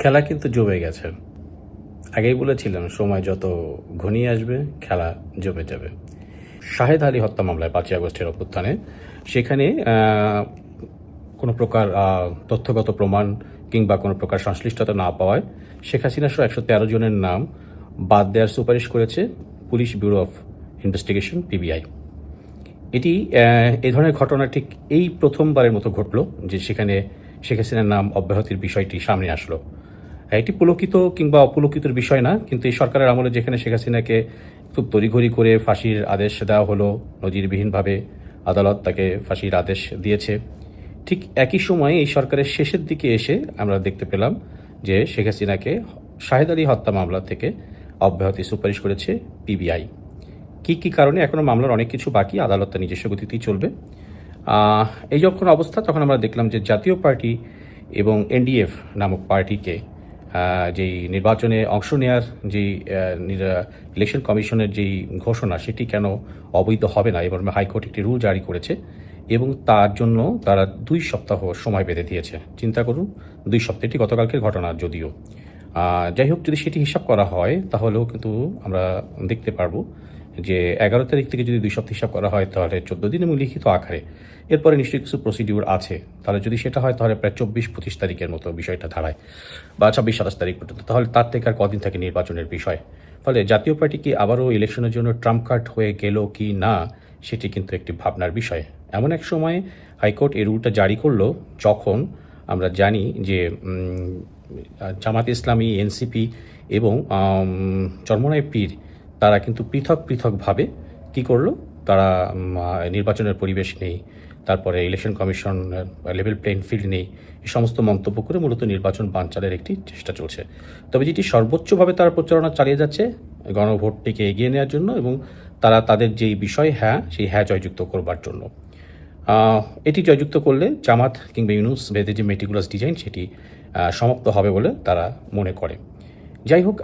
খেলা কিন্তু জমে গেছে। আগেই বলেছিলাম সময় যত ঘনিয়ে আসবে খেলা জমে যাবে। শাহেদ আলী হত্যা মামলায় ৫ই আগস্টের অভ্যুত্থানে সেখানে কোনো প্রকার তথ্যগত প্রমাণ কিংবা কোনো প্রকার সংশ্লিষ্টতা না পাওয়ায় শেখ হাসিনা সহ ১১৩ জনের নাম বাদ দেওয়ার সুপারিশ করেছে police bureau of investigation PBI. এটি এই ধরনের ঘটনা ঠিক এই প্রথমবারের মতো ঘটল যে সেখানে শেখ হাসিনার নাম অব্যাহতির বিষয়টি সামনে আসলো। এটি পুলকিত কিংবা অপুলকিতর বিষয় না, কিন্তু এই সরকারের আমলে যেখানে শেখ হাসিনাকে খুব তড়িঘড়ি করে ফাঁসির আদেশ দেওয়া হলো, নজিরবিহীনভাবে আদালত তাকে ফাঁসির আদেশ দিয়েছে, ঠিক একই সময়ে এই সরকারের শেষের দিকে এসে আমরা দেখতে পেলাম যে শেখ হাসিনাকে শাহেদ আলী হত্যা মামলা থেকে অব্যাহতি সুপারিশ করেছে পিবিআই। কি কারণে এখনো মামলার অনেক কিছু বাকি, আদালত তার নিজস্ব গতিতেই চলবে। এই যখন অবস্থা তখন আমরা দেখলাম যে জাতীয় পার্টি এবং এনডিএফ নামক পার্টিকে যেই নির্বাচনে অংশ নেওয়ার যেই ইলেকশন কমিশনের যেই ঘোষণা সেটি কেন অবৈধ হবে না এবং হাইকোর্ট একটি রুল জারি করেছে এবং তার জন্য তারা ২ সপ্তাহ সময় বেঁধে দিয়েছে। চিন্তা করুন, ২ সপ্তাহ, এটি গতকালকের ঘটনা যদিও। যাই হোক, যদি সেটি হিসাব করা হয় তাহলেও কিন্তু আমরা দেখতে পারবো যে ১১ তারিখ থেকে যদি ২ সপ্তাহ হিসাব করা হয় তাহলে ১৪ দিন এবং লিখিত আকারে। এরপরে নিশ্চয়ই কিছু প্রসিডিউর আছে, তাহলে যদি সেটা হয় তাহলে প্রায় ২৪-২৫ তারিখের মতো বিষয়টা দাঁড়ায়, বা ২৬-২৭ তারিখ পর্যন্ত। তাহলে তার থেকে আর কদিন থাকে নির্বাচনের বিষয়। ফলে জাতীয় পার্টি কি আবারও ইলেকশনের জন্য ট্রাম্প কার্ড হয়ে গেল কি না, সেটি কিন্তু একটি ভাবনার বিষয়। এমন এক সময় হাইকোর্ট এই রুলটা জারি করলো যখন আমরা জানি যে জামাত ইসলামী, এনসিপি এবং চরমোনাই পীর তারা কিন্তু পৃথকভাবে কি করলো, তারা নির্বাচনের পরিবেশ নেই, তারপরে election commission level playing field নেই, এই সমস্ত মন্তব্য করে মূলত নির্বাচন বানচালের একটি চেষ্টা চলছে। তবে যেটি সর্বোচ্চভাবে তারা প্রচারণা চালিয়ে যাচ্ছে গণভোটটিকে এগিয়ে নেওয়ার জন্য এবং তারা তাদের যেই বিষয় সেই জয়যুক্ত করবার জন্য। এটি জয়যুক্ত করলে জামাত কিংবা ইউনূস বেদের যে মেটিকুলাস ডিজাইন সেটি সমাপ্ত হবে বলে তারা মনে করে। যাই হোক,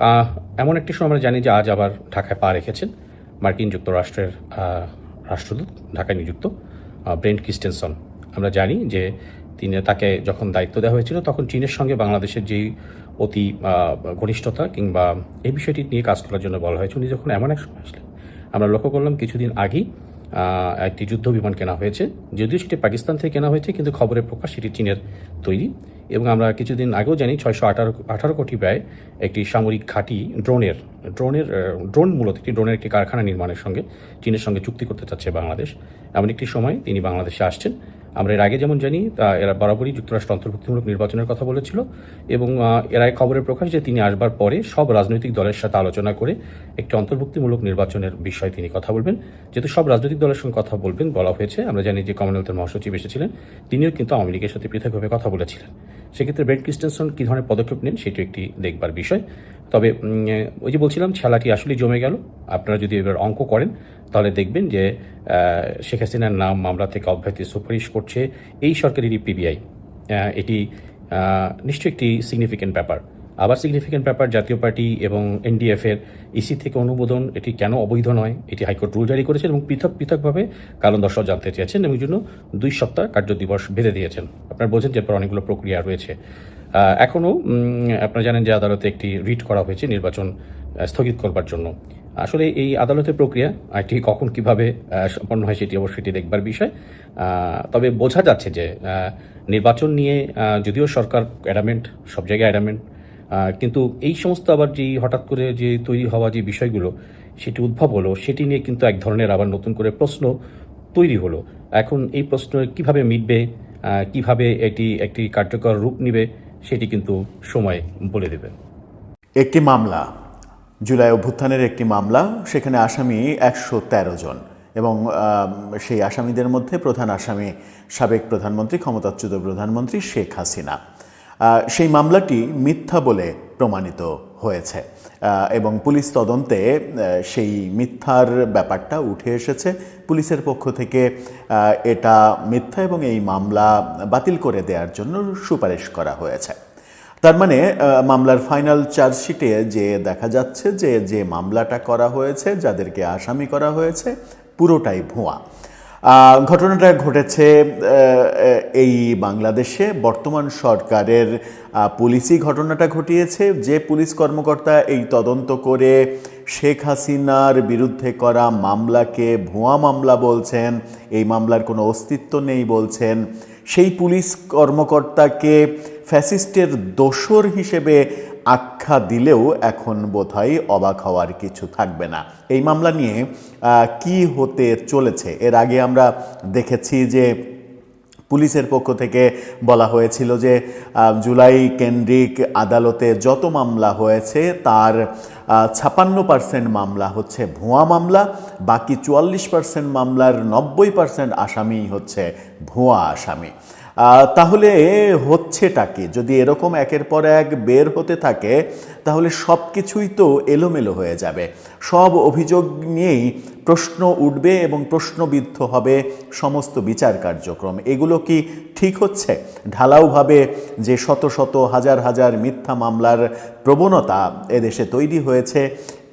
এমন একটি সময় আমরা জানি যে আজ আবার ঢাকায় পা রেখেছেন মার্কিন যুক্তরাষ্ট্রের রাষ্ট্রদূত, ঢাকায় নিযুক্ত ব্রেন্ট ক্রিস্টেনসন। আমরা জানি যে তাকে যখন দায়িত্ব দেওয়া হয়েছিল তখন চীনের সঙ্গে বাংলাদেশের যেই অতি ঘনিষ্ঠতা কিংবা এই বিষয়টি নিয়ে কাজ করার জন্য বলা হয়েছে। উনি যখন এমন এক সময় আসলেন, আমরা লক্ষ্য করলাম কিছুদিন আগেই একটি যুদ্ধ বিমান কেনা হয়েছে, যদিও সেটি পাকিস্তান থেকে কেনা হয়েছে, কিন্তু খবরের প্রকাশ সেটি চীনের তৈরি। এবং আমরা কিছুদিন আগেও জানি ৬১৮ কোটি ব্যয় একটি সামরিক ঘাঁটি ড্রোন মূলত একটি ড্রোনের একটি কারখানা নির্মাণের সঙ্গে চীনের সঙ্গে চুক্তি করতে চাচ্ছে বাংলাদেশ। এমন একটি সময় তিনি বাংলাদেশে আসছেন। আমরা এর আগে যেমন জানি এরা বরাবরই যুক্তরাষ্ট্র অন্তর্ভুক্তিমূলক নির্বাচনের কথা বলেছিল এবং এর আগে খবরের প্রকাশ যে তিনি আসবার পরে সব রাজনৈতিক দলের সাথে আলোচনা করে একটি অন্তর্ভুক্তিমূলক নির্বাচনের বিষয়ে তিনি কথা বলবেন। যেহেতু সব রাজনৈতিক দলের সঙ্গে কথা বলবেন বলা হয়েছে, আমরা জানি যে কমনওয়েলথের মহাসচিব এসেছিলেন, তিনিও কিন্তু আওয়ামী লীগের সাথে পৃথকভাবে কথা বলেছিলেন। সেক্ষেত্রে ব্রেন্ট ক্রিস্টেনসন কী ধরনের পদক্ষেপ নেন সেটি একটি দেখবার বিষয়। তবে ওই যে বলছিলাম, খেলাটি আসলেই জমে গেল। আপনারা যদি এবার অঙ্ক করেন তাহলে দেখবেন যে শেখ হাসিনার নাম মামলা থেকে অব্যাহতি সুপারিশ করছে এই সরকারেরই পিবিআই। এটি নিশ্চয়ই একটি সিগনিফিক্যান্ট ব্যাপার। আবার সিগনিফিক্যান্ট ব্যাপার, জাতীয় পার্টি এবং এনডিএফের ইসি থেকে অনুমোদন, এটি কেন অবৈধ নয়, এটি হাইকোর্ট রুল জারি করেছেন এবং পৃথকভাবে কারণ দর্শক জানতে চেয়েছেন এবং জন্য ২ সপ্তাহ কার্য দিবস বেঁধে দিয়েছেন। আপনারা বোঝেন যে এরপর অনেকগুলো প্রক্রিয়া রয়েছে। এখনও আপনারা জানেন যে আদালতে একটি রিট করা হয়েছে নির্বাচন স্থগিত করবার জন্য। আসলে এই আদালতের প্রক্রিয়া এটি কখন কিভাবে সম্পন্ন হয় সেটি অবশ্যই দেখবার বিষয়। তবে বোঝা যাচ্ছে যে নির্বাচন নিয়ে যদিও সরকার অ্যাডামেন্ট, সব জায়গায় অ্যাডামেন্ট, কিন্তু এই সমস্ত আবার যে হঠাৎ করে যে তৈরি হওয়া যে বিষয়গুলো সেটি উদ্ভব হলো, সেটি নিয়ে কিন্তু এক ধরনের আবার নতুন করে প্রশ্ন তৈরি হলো। এখন এই প্রশ্ন কিভাবে মিটবে, কিভাবে এটি একটি কার্যকর রূপ নেবে সেটি কিন্তু সময় বলে দেবে। একটি মামলা, জুলাই অভ্যুত্থানের একটি মামলা, সেখানে আসামি ১১৩ জন এবং সেই আসামিদের মধ্যে প্রধান আসামি সাবেক প্রধানমন্ত্রী, ক্ষমতাচ্যুত প্রধানমন্ত্রী শেখ হাসিনা। সেই মামলাটি মিথ্যা বলে প্রমাণিত হয়েছে এবং পুলিশ তদন্তে সেই মিথ্যার ব্যাপারটা উঠে এসেছে। পুলিশের পক্ষ থেকে এটা মিথ্যা এবং এই মামলা বাতিল করে দেওয়ার জন্য সুপারিশ করা হয়েছে। তার মানে মামলার ফাইনাল চার্জশিটে যে দেখা যাচ্ছে যে মামলাটা করা হয়েছে, যাদেরকে আসামি করা হয়েছে, পুরোটাই ভুয়া। ঘটনাটা ঘটেছে এই বাংলাদেশে বর্তমান সরকারের পুলিশই ঘটনাটা ঘটিয়েছে। যে পুলিশ কর্মকর্তা এই তদন্ত করে শেখ হাসিনার বিরুদ্ধে করা মামলাকে ভুয়া মামলা বলছেন, এই মামলার কোনো অস্তিত্ব নেই বলছেন, সেই পুলিশ কর্মকর্তাকে ফ্যাসিস্টের দোসর হিসেবে আখ্যা দিলেও এখন বোধহয় অবাক হওয়ার কিছু থাকবে না। এই মামলা নিয়ে কি হতে চলেছে, এর আগে আমরা দেখেছি যে পুলিশের পক্ষ থেকে বলা হয়েছিল যে জুলাই কেন্দ্রিক আদালতে যত মামলা হয়েছে তার 56% মামলা হচ্ছে ভুয়া মামলা, বাকি 44% মামলার 90% আসামি হচ্ছে ভুয়া আসামি। তাহলে হচ্ছেটা কি? যদি এরকম একের পর এক বের হতে থাকে তাহলে সব কিছুই তো এলোমেলো হয়ে যাবে। সব অভিযোগ নিয়েই প্রশ্ন উঠবে এবং প্রশ্নবিদ্ধ হবে সমস্ত বিচার কার্যক্রম। এগুলো কি ঠিক হচ্ছে? ঢালাওভাবে যে শত শত হাজার হাজার মিথ্যা মামলার প্রবণতা এদেশে তৈরি হয়েছে,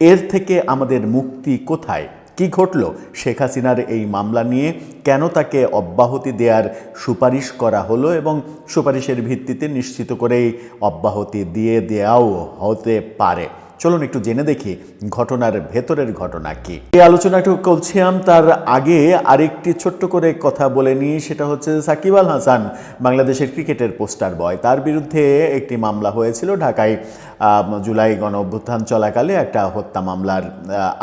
এর থেকে আমাদের মুক্তি কোথায়? কি ঘটল শেখ হাসিনার এই মামলা নিয়ে? কেন তাকে অব্যাহতি দেওয়ার সুপারিশ করা হলো এবং সুপারিশের ভিত্তিতে নিশ্চিত করেই অব্যাহতি দিয়ে দেওয়াও হতে পারে? চলুন একটু জেনে দেখি ঘটনার ভেতরের ঘটনা কি। এই আলোচনাটা করছিলাম, তার আগে আরেকটি ছোট্ট করে কথা বলে নিই। সেটা হচ্ছে সাকিব আল হাসান, বাংলাদেশের ক্রিকেটের পোস্টার বয়, তার বিরুদ্ধে একটি মামলা হয়েছিল ঢাকায়। জুলাই গণ অভ্যুত্থান চলাকালে একটা হত্যা মামলার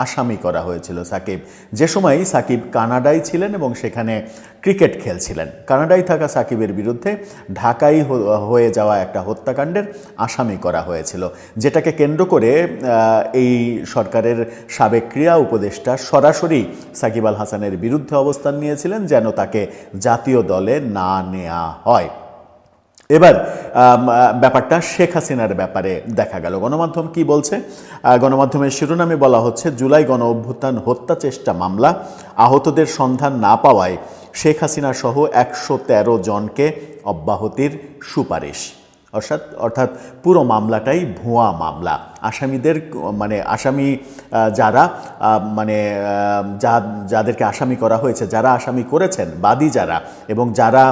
আসামি করা হয়েছিল সাকিব। যে সময় সাকিব কানাডায় ছিলেন এবং সেখানে ক্রিকেট খেলছিলেন। কানাডায় থাকা সাকিবের বিরুদ্ধে ঢাকায় হয়ে যাওয়া একটা হত্যাকাণ্ডের আসামি করা হয়েছিল, যেটাকে কেন্দ্র করে এই সরকারের সাবেক ক্রীড়া উপদেষ্টা সরাসরি সাকিব আল হাসানের বিরুদ্ধে অবস্থান নিয়েছিলেন যেন তাকে জাতীয় দলে না নেওয়া হয়। এবার ব্যাপারটা শেখ হাসিনার ব্যাপারে দেখা গেল। গণমাধ্যম কি বলছে? গণমাধ্যমের শিরোনামে বলা হচ্ছে, জুলাই গণ অভ্যুত্থান হত্যা চেষ্টা মামলা, আহতদের সন্ধান না পাওয়ায় শেখ হাসিনা সহ 113 জনকে অব্যাহতির সুপারিশ। অর্থাৎ পুরো মামলাটাই ভুয়া মামলা। আসামিদের আসামি যারা যাদেরকে আসামি করা হয়েছে, যারা আসামি করেছেন, বাদী যারা, এবং যারা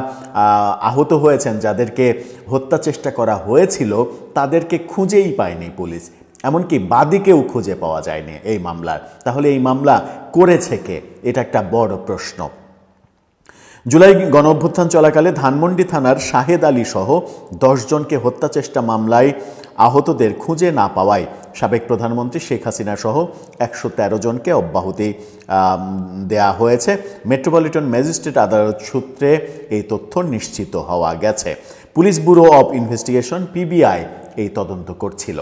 আহত হয়েছেন, যাদেরকে হত্যা চেষ্টা করা হয়েছিল, তাদেরকে খুঁজেই পায়নি পুলিশ। এমনকি বাদীকেও খুঁজে পাওয়া যায়নি এই মামলার। তাহলে এই মামলা করেছে কে? এটা একটা বড় প্রশ্ন। জুলাই গণ অভ্যুত্থান চলাকালে ধানমন্ডি থানার শাহেদ আলী সহ 10 জনকে হত্যা চেষ্টা মামলায় আহতদের খুঁজে না পাওয়ায় সাবেক প্রধানমন্ত্রী শেখ হাসিনা সহ 113 জনকে অব্যাহতি দেয়া হয়েছে। মেট্রোপলিটন ম্যাজিস্ট্রেট আদালত সূত্রে এই তথ্য নিশ্চিত হওয়া গেছে। Police bureau of investigation PBI এই তদন্ত করছিল।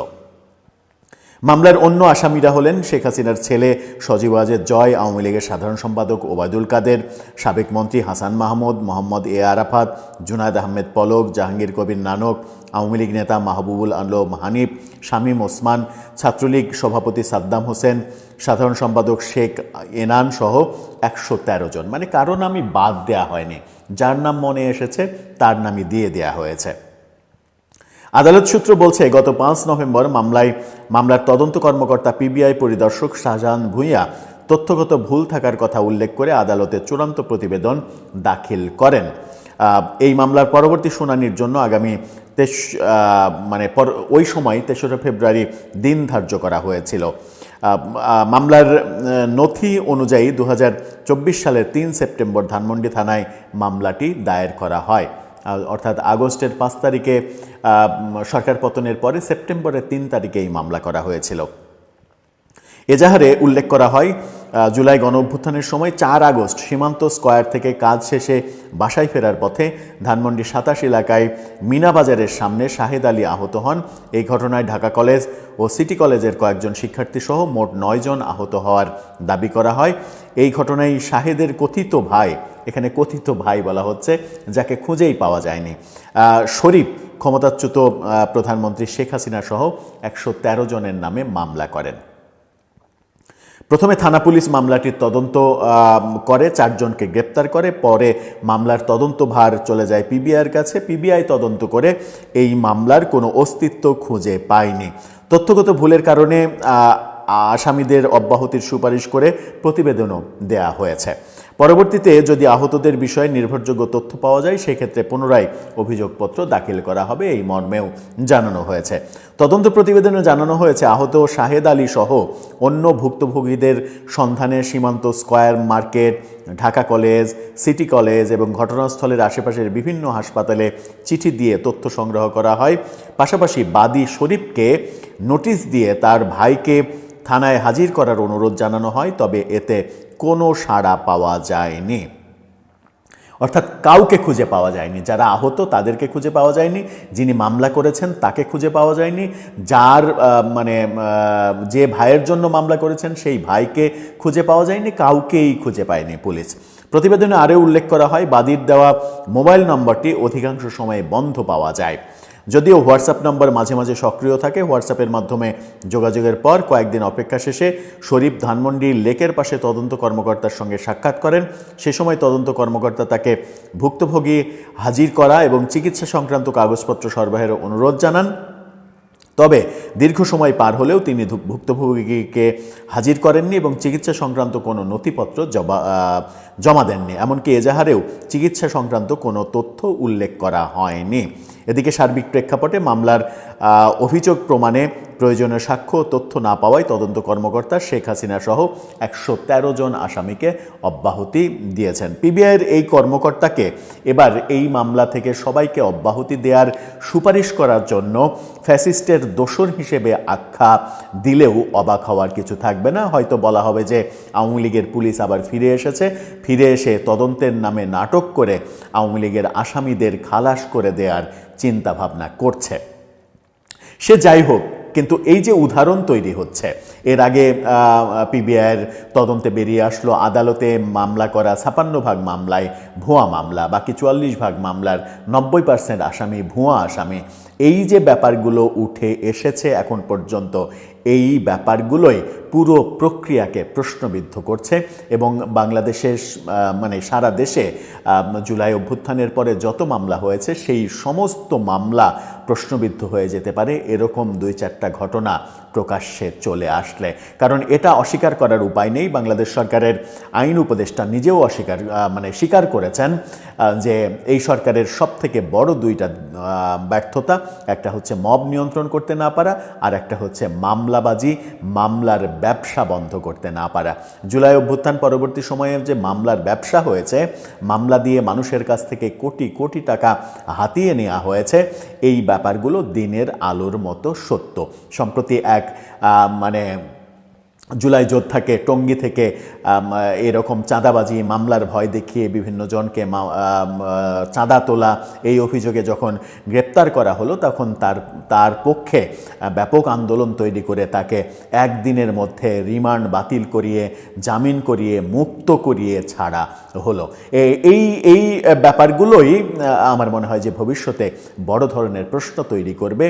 মামলার অন্য আসামিরা হলেন শেখ হাসিনার ছেলে সজীব ওয়াজেদ জয়, আওয়ামী লীগের সাধারণ সম্পাদক ওবায়দুল কাদের, সাবেক মন্ত্রী হাসান মাহমুদ, মোহাম্মদ এ আরাফাত, জুনায়েদ আহমেদ পলক, জাহাঙ্গীর কবির নানক, আওয়ামী লীগ নেতা মাহবুবুল আলম হানিফ, শামীম ওসমান, ছাত্রলীগ সভাপতি সাদ্দাম হোসেন, সাধারণ সম্পাদক শেখ এনান সহ 113 জন। কারো নামই বাদ দেওয়া হয়নি, যার নাম মনে এসেছে তার নামই দিয়ে দেয়া হয়েছে। আদালত সূত্র বলছে, গত 5 নভেম্বর মামলার তদন্ত কর্মকর্তা পিবিআই পরিদর্শক শাহজাহান ভূঁইয়া তথ্যগত ভুল থাকার কথা উল্লেখ করে আদালতে চূড়ান্ত প্রতিবেদন দাখিল করেন। এই মামলার পরবর্তী শুনানির জন্য আগামী ওই সময় 3রা ফেব্রুয়ারি দিন ধার্য করা হয়েছিল। মামলার নথি অনুযায়ী 2024 সালের 3 সেপ্টেম্বর ধানমন্ডি থানায় মামলাটি দায়ের করা হয়। অর্থাৎ আগস্টের 5 তারিখে সরকার পতনের পরে সেপ্টেম্বরের 3 তারিখে এই মামলা করা হয়েছিল। এজাহারে উল্লেখ করা হয়, জুলাই গণ অভ্যুত্থানের সময় 4 আগস্ট সীমান্ত স্কয়ার থেকে কাজ শেষে বাসায় ফেরার পথে ধানমন্ডি 27 এলাকায় মিনা বাজারের সামনে শাহেদ আলী আহত হন। এই ঘটনায় ঢাকা কলেজ ও সিটি কলেজের কয়েকজন শিক্ষার্থী সহ মোট 9 জন আহত হওয়ার দাবি করা হয়। এই ঘটনায় শাহেদের কথিত ভাই, এখানে কথিত ভাই বলা হচ্ছে, যাকে খুঁজেই পাওয়া যায়নি, শরীফ ক্ষমতাচ্যুত প্রধানমন্ত্রী শেখ হাসিনা সহ 113 জনের নামে মামলা করেন। প্রথমে থানা পুলিশ মামলাটির তদন্ত করে, 4 জনকে গ্রেপ্তার করে। পরে মামলার তদন্তভার চলে যায় পিবিআইয়ের কাছে। পিবিআই তদন্ত করে এই মামলার কোনো অস্তিত্ব খুঁজে পায়নি। তথ্যগত ভুলের কারণে আসামিদের অব্যাহতির সুপারিশ করে প্রতিবেদনও দেয়া হয়েছে। পরবর্তীতে যদি আহতদের বিষয়ে নির্ভরযোগ্য তথ্য পাওয়া যায় সেক্ষেত্রে পুনরায় অভিযোগপত্র দাখিল করা হবে, এই মর্মেও জানানো হয়েছে। তদন্ত প্রতিবেদনে জানানো হয়েছে আহত শাহেদ আলী সহ অন্য ভুক্তভোগীদের সন্ধানে সীমান্ত square market, Dhaka college, city college এবং ঘটনাস্থলের আশেপাশের বিভিন্ন হাসপাতালে চিঠি দিয়ে তথ্য সংগ্রহ করা হয়। পাশাপাশি বাদী শরীফকে নোটিশ দিয়ে তার ভাইকে থানায় হাজির করার অনুরোধ জানানো হয়, তবে এতে কোনো সাড়া পাওয়া যায়নি। অর্থাৎ কাউকে খুঁজে পাওয়া যায়নি, যারা আহত তাদেরকে খুঁজে পাওয়া যায়নি, যিনি মামলা করেছেন তাকে খুঁজে পাওয়া যায়নি, যার যে ভাইয়ের জন্য মামলা করেছেন সেই ভাইকে খুঁজে পাওয়া যায়নি, কাউকেই খুঁজে পায়নি পুলিশ। প্রতিবেদনে আরও উল্লেখ করা হয় বাদীর দেওয়া মোবাইল নম্বরটি অধিকাংশ সময়ে বন্ধ পাওয়া যায়। যদিও হোয়াটসঅ্যাপ নম্বর মাঝে মাঝে সক্রিয় থাকে। হোয়াটসঅ্যাপের মাধ্যমে যোগাযোগের পর কয়েকদিন অপেক্ষা শেষে শরীফ ধানমন্ডির লেকের পাশে তদন্ত কর্মকর্তার সঙ্গে সাক্ষাৎ করেন। সে সময় তদন্ত কর্মকর্তা তাকে ভুক্তভোগী হাজির করা এবং চিকিৎসা সংক্রান্ত কাগজপত্র সরবরাহের অনুরোধ জানান। তবে দীর্ঘ সময় পার হলেও তিনি ভুক্তভোগীকে হাজির করেননি এবং চিকিৎসা সংক্রান্ত কোনো নথিপত্র জমা দেননি। এমনকি এজাহারেও চিকিৎসা সংক্রান্ত কোনো তথ্য উল্লেখ করা হয়নি। এদিকে সার্বিক প্রেক্ষাপটে মামলার অভিযোগ প্রমাণে প্রয়োজনীয় সাক্ষ্য তথ্য না পাওয়ায় তদন্ত কর্মকর্তা শেখ হাসিনা সহ 113 জন আসামিকে অব্যাহতি দিয়েছেন। পিবিআইয়ের এই কর্মকর্তাকে এবার এই মামলা থেকে সবাইকে অব্যাহতি দেওয়ার সুপারিশ করার জন্য ফ্যাসিস্টের দোসর হিসেবে আখ্যা দিলেও অবাক হওয়ার কিছু থাকবে না। হয়তো বলা হবে যে আওয়ামী লীগের পুলিশ আবার ফিরে এসেছে, ফিরে এসে তদন্তের নামে নাটক করে আওয়ামী লীগের আসামিদের খালাস করে দেওয়ার চিন্তা ভাবনা করছে। সে যাই হোক, কিন্তু এই যে উদাহরণ তৈরি হচ্ছে, এর আগে পিবিআইয়ের তদন্তে বেরিয়ে আসলো আদালতে মামলা করা 56% মামলায় ভুয়া মামলা, বাকি 44% মামলার 90% আসামি ভুয়া আসামি। এই যে ব্যাপারগুলো উঠে এসেছে এখন পর্যন্ত, এই ব্যাপারগুলোই পুরো প্রক্রিয়াকে প্রশ্নবিদ্ধ করছে এবং বাংলাদেশের সারা দেশে জুলাই অভ্যুত্থানের পরে যত মামলা হয়েছে সেই সমস্ত মামলা প্রশ্নবিদ্ধ হয়ে যেতে পারে এরকম 2-4টা ঘটনা প্রকাশ্যে চলে আসলে। কারণ এটা অস্বীকার করার উপায় নেই। বাংলাদেশ সরকারের আইন উপদেষ্টা নিজেও স্বীকার করেছেন যে এই সরকারের সবথেকে বড় 2টা ব্যর্থতা, একটা হচ্ছে মব নিয়ন্ত্রণ করতে না পারা, আর একটা হচ্ছে মামলাবাজি, মামলার ব্যবসা বন্ধ করতে না পারা। জুলাই অভ্যুত্থান পরবর্তী সময়ে যে মামলার ব্যবসা হয়েছে, মামলা দিয়ে মানুষের কাছ থেকে কোটি কোটি টাকা হাতিয়ে নেওয়া হয়েছে, এই ব্যাপারগুলো দিনের আলোর মতো সত্য। সম্প্রতি এক জুলাই যোদ্ধাকে টঙ্গী থেকে এরকম চাঁদাবাজি মামলার ভয় দেখিয়ে বিভিন্ন জনকে চাঁদা তোলা এই অভিযোগে যখন গ্রেপ্তার করা হলো, তখন তার পক্ষে ব্যাপক আন্দোলন তৈরি করে তাকে একদিনের মধ্যে রিমান্ড বাতিল করিয়ে, জামিন করিয়ে, মুক্ত করিয়ে ছাড়া হলো। এই ব্যাপারগুলোই আমার মনে হয় যে ভবিষ্যতে বড় ধরনের প্রশ্ন তৈরি করবে,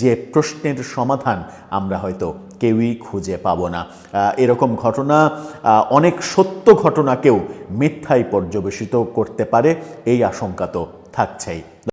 যে প্রশ্নের সমাধান আমরা হয়তো কেউই খুঁজে পাবো না। এরকম ঘটনা অনেক সত্য ঘটনাকেও মিথ্যায় পর্যবেসিত করতে পারে, এই আশঙ্কা তো থাকছেই।